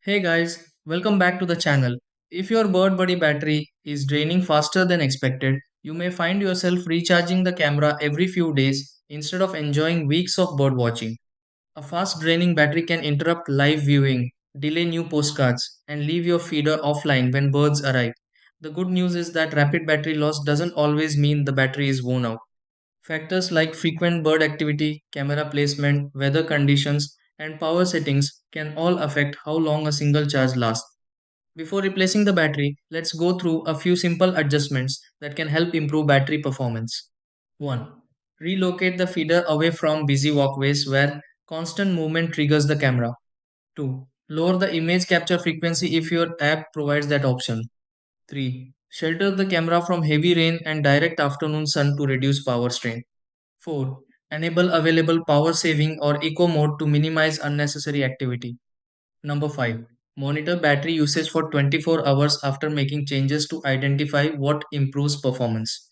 Hey guys, welcome back to the channel. If your Bird Buddy battery is draining faster than expected, you may find yourself recharging the camera every few days instead of enjoying weeks of bird watching. A fast draining battery can interrupt live viewing, delay new postcards, and leave your feeder offline when birds arrive. The good news is that rapid battery loss doesn't always mean the battery is worn out. Factors like frequent bird activity, camera placement, weather conditions, and power settings can all affect how long a single charge lasts. Before replacing the battery, let's go through a few simple adjustments that can help improve battery performance. 1. Relocate the feeder away from busy walkways where constant movement triggers the camera. 2. Lower the image capture frequency if your app provides that option. 3. Shelter the camera from heavy rain and direct afternoon sun to reduce power strain. 4. Enable available power saving or eco mode to minimize unnecessary activity. Number 5. Monitor battery usage for 24 hours after making changes to identify what improves performance.